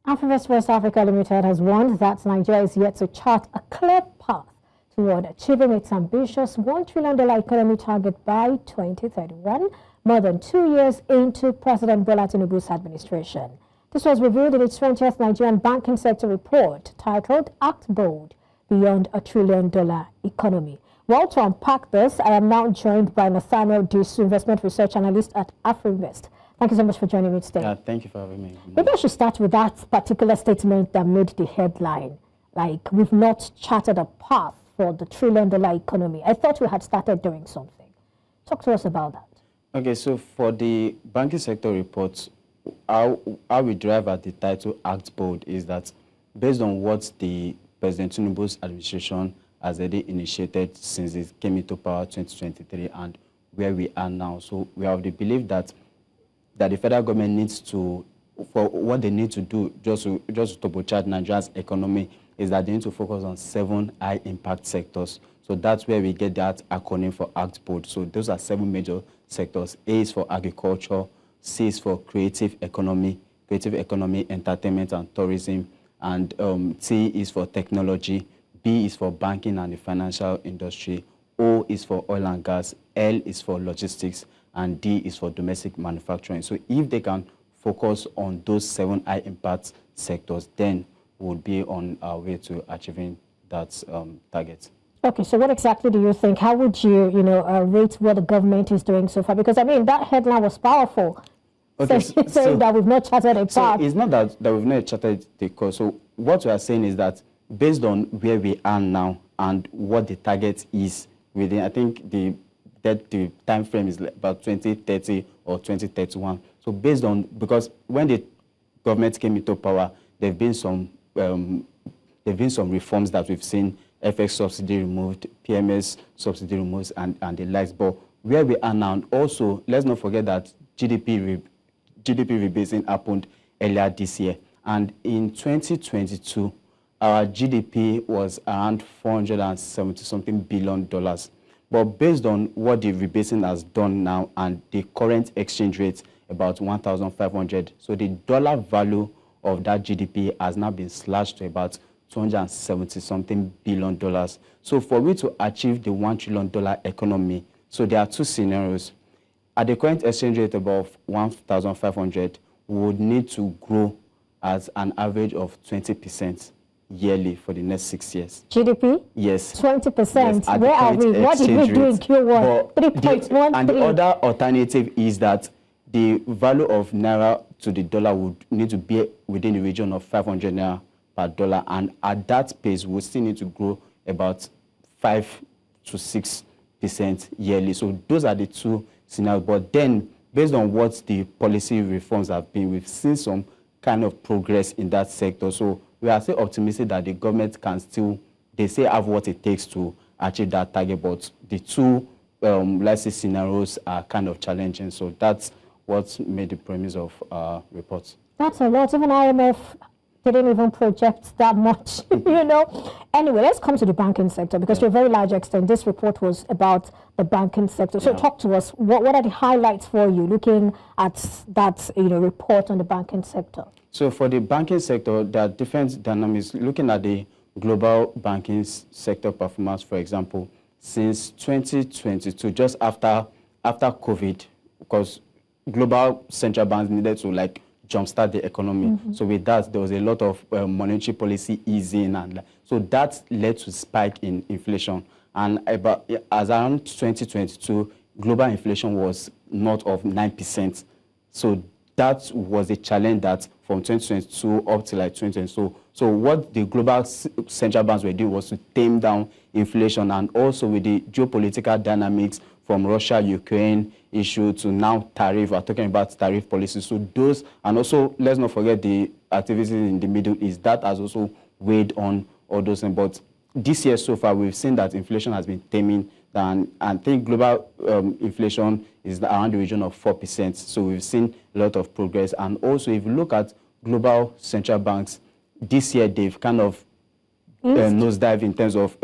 Afrinvest West Africa Limited has warned that Nigeria is yet to chart a clear path toward achieving its ambitious $1 trillion economy target by 2031, more than 2 years into President Bola Tinubu's administration. This was revealed in its 20th Nigerian Banking Sector Report titled Act Bold, Beyond a $1 Trillion Economy. Well, to unpack this, I am now joined by Nathanael Disu, Investment Research Analyst at Afrinvest. Thank you so much for joining me today. Thank you for having me. Maybe I should start with that particular statement that made the headline. Like, we've not charted a path for the $1 trillion economy. I thought we had started doing something. Talk to us about that. Okay, so for the banking sector report, how we drive at the title Act Bold is that based on what the President Tinubu's administration has already initiated since it came into power 2023 and where we are now. So we have the belief that the federal government needs to, for what they need to do just to turbocharge Nigeria's economy, is that they need to focus on 7 high-impact sectors. So that's where we get that acronym for Act Bold. So those are 7 major sectors. A is for agriculture, C is for creative economy, entertainment and tourism, and T is for technology, B is for banking and the financial industry, O is for oil and gas, L is for logistics, and D is for domestic manufacturing. So if they can focus on those 7 high-impact sectors, then we'll be on our way to achieving that target. Okay, so what exactly do you think? How would you, rate what the government is doing so far? Because, I mean, that headline was powerful. Okay, saying that we've not charted a path. So it's not that we've not charted the course. So what we are saying is that based on where we are now and what the target is within, I think the time frame is about 2030 or 2031. So based on, because when the government came into power, there've been some reforms that we've seen. FX subsidy removed, PMS subsidy removed, and the likes. But where we are now, also let's not forget that GDP rebasing happened earlier this year, and in 2022, our GDP was around $470-something billion. But based on what the rebasing has done now and the current exchange rate, about 1,500, so the dollar value of that GDP has now been slashed to about $270-something billion. So for we to achieve the $1 trillion economy, so there are 2 scenarios. At the current exchange rate above 1,500, we would need to grow at an average of 20% yearly for the next 6 years. GDP? Yes. 20%. Yes, where are we? What did we do in Q1? 3.13. And the other alternative is that the value of Naira to the dollar would need to be within the region of 500 Naira per dollar. And at that pace, we still need to grow about 5 to 6% yearly. So those are the 2 scenarios. But then, based on what the policy reforms have been, we've seen some kind of progress in that sector. So we are still optimistic that the government can still, they say, have what it takes to achieve that target. But the 2, let's say, scenarios are kind of challenging. So that's what made the premise of reports. That's a lot. Even IMF didn't even project that much, Anyway, let's come to the banking sector, because to a very large extent, this report was about the banking sector. So talk to us. What are the highlights for you looking at that report on the banking sector? So for the banking sector, there are different dynamics. Looking at the global banking sector performance, for example, since 2022, just after COVID, because global central banks needed to jumpstart the economy. So with that, there was a lot of monetary policy easing, and so that led to spike in inflation. And as around 2022, global inflation was north of 9%. So that was a challenge that from 2022 up to 2020. So what the global central banks were doing was to tame down inflation, and also with the geopolitical dynamics from Russia-Ukraine issue to now tariff, we're talking about tariff policies. So those, and also let's not forget the activities in the Middle East, that has also weighed on all those things. But this year so far, we've seen that inflation has been taming down. I think global inflation is around the region of 4%. So we've seen a lot of progress. And also, if you look at global central banks, this year they've kind of nosedive in terms of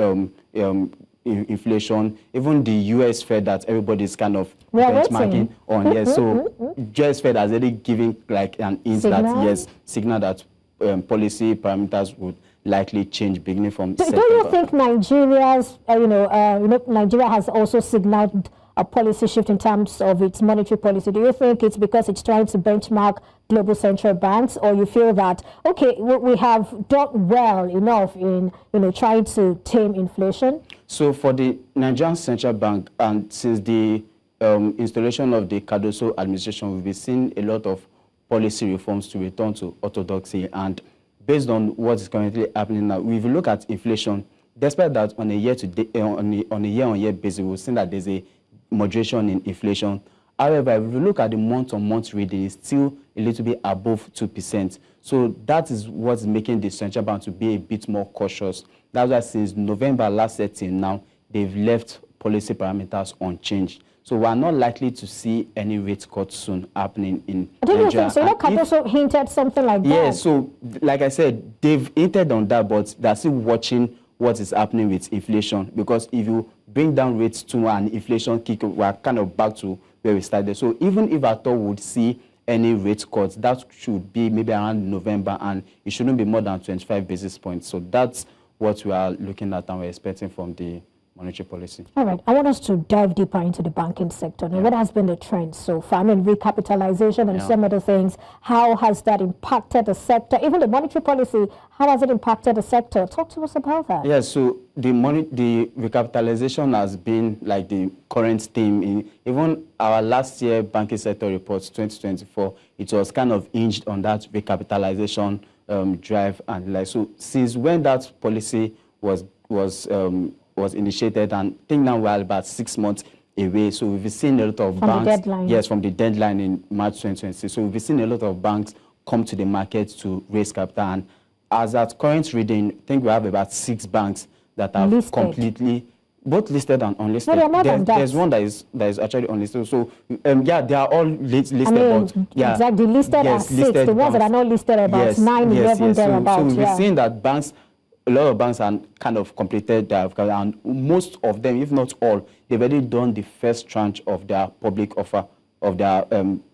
inflation. Even the US Fed that everybody's kind of benchmarking on. Yes, so US Fed has already given an hint that signal that policy parameters would likely change beginning from Do September. you think Nigeria's, Nigeria has also signaled a policy shift in terms of its monetary policy? Do you think it's because it's trying to benchmark global central banks, or you feel that, okay, we have done well enough in, trying to tame inflation? So for the Nigerian Central Bank, and since the installation of the Cardoso administration, we've been seeing a lot of policy reforms to return to orthodoxy. And based on what is currently happening now, if you look at inflation, despite that on a year-on-year basis, we've seen that there's a moderation in inflation. However, if you look at the month-on-month reading, it's still a little bit above 2%. So that is what's making the central bank to be a bit more cautious. That's why since November last year till now, they've left policy parameters unchanged. So we are not likely to see any rate cuts soon happening in Nigeria. So Cardoso hinted something like that? Yeah, so like I said, they've hinted on that, but they're still watching what is happening with inflation. Because if you bring down rates to an inflation kick, we're kind of back to where we started. So even if at all would see any rate cuts, that should be maybe around November, and it shouldn't be more than 25 basis points. So that's what we are looking at and we're expecting from the monetary policy. All right. I want us to dive deeper into the banking sector. Now, what has been the trend so far? I mean, recapitalization and some other things. How has that impacted the sector? Even the monetary policy, how has it impacted the sector? Talk to us about that. Yeah, so the recapitalization has been like the current theme in even our last year banking sector report 2024. It was kind of hinged on that recapitalization drive, and like so since when that policy was initiated, and I think now we're about 6 months away. So we've seen a lot of from banks. The deadline. Yes, from the deadline in March 2026. So we've seen a lot of banks come to the market to raise capital. And as at current reading, I think we have about 6 banks that are completely, both listed and unlisted. No, there's one that is actually unlisted. So yeah, they are all listed. I mean, but, yeah, exactly, listed are 6. The ones that are not listed are about 9, 11, thereabouts. So we've been seeing that banks, a lot of banks are kind of completed their, and most of them, if not all, they've already done the first tranche of their public offer of their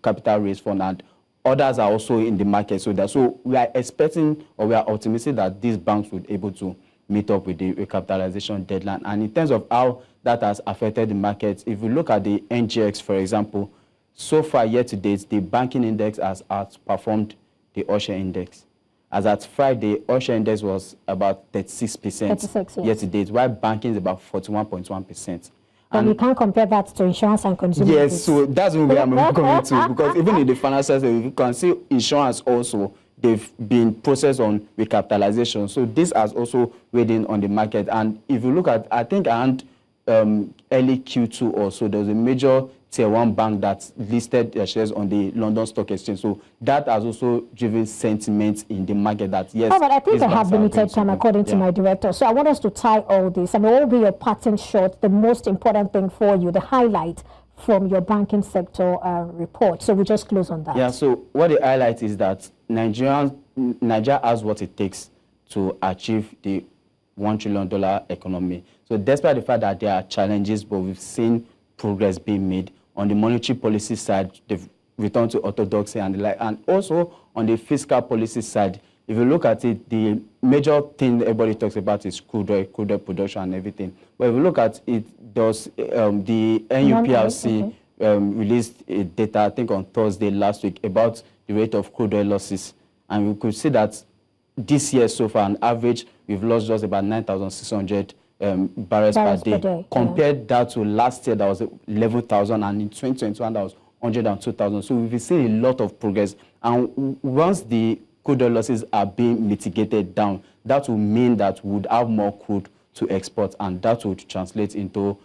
capital raise fund, and others are also in the market. So we are expecting, or we are optimistic that these banks would be able to meet up with the recapitalization deadline. And in terms of how that has affected the market, if you look at the NGX, for example, so far year to date, the banking index has outperformed the Osher index. As at Friday, Osher index was about 36% year to date, while banking is about 41.1%. And you can't compare that to insurance and consumer goods. Yes, so that's where I'm coming to, because even in the financial sector, you can see insurance also, they've been processed on recapitalization. So this has also weighed in on the market. And if you look at, I think around early Q2 or so, there was a major tier 1 bank that listed their shares on the London Stock Exchange. So that has also driven sentiment in the market that, yes. Oh, but I think I have limited time according to my director. So I want us to tie all this. I mean, what will be your pattern short, the most important thing for you, the highlight from your banking sector report? So we just close on that. Yeah, so what the highlight is that Nigeria has what it takes to achieve the $1 trillion economy. So despite the fact that there are challenges, but we've seen progress being made. On the monetary policy side, they've returned to orthodoxy and the like. And also on the fiscal policy side, if you look at it, the major thing everybody talks about is crude oil production and everything. But if you look at it, does the NUPRC released a data, I think on Thursday last week, about the rate of crude oil losses. And we could see that this year so far, on average, we've lost just about 9,600 barrels per day. Compared that to last year, that was 11,000, and in 2021, that was 102,000. So we've seen a lot of progress. And once the crude oil losses are being mitigated down, that will mean that we would have more crude to export, and that would translate into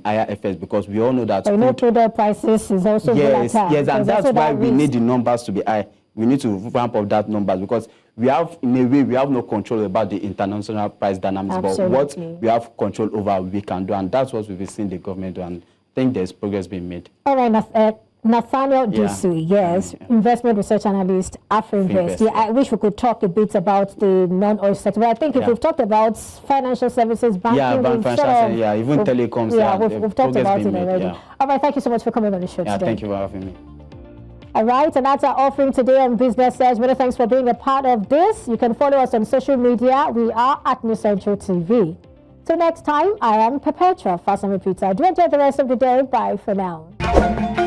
higher effects, because we all know that crude oil prices is also volatile. Yes, and that's why we need the numbers to be high. We need to ramp up that numbers, because we have, in a way, we have no control about the international price dynamics. Absolutely. But what we have control over, we can do, and that's what we've seen the government do, and I think there's progress being made. All right, Nathanael Disu, yes, investment research analyst, Afrinvest. Yeah, I wish we could talk a bit about the non-oil sector. But I think if we've talked about financial services, banking, even telecoms. We've talked about it already. All right, thank you so much for coming on the show today. Thank you for having me. All right, and that's our offering today on Business Edge. Many thanks for being a part of this. You can follow us on social media. We are at New Central TV. Till next time, I am Perpetua Fasan Repeater. Do enjoy the rest of the day. Bye for now.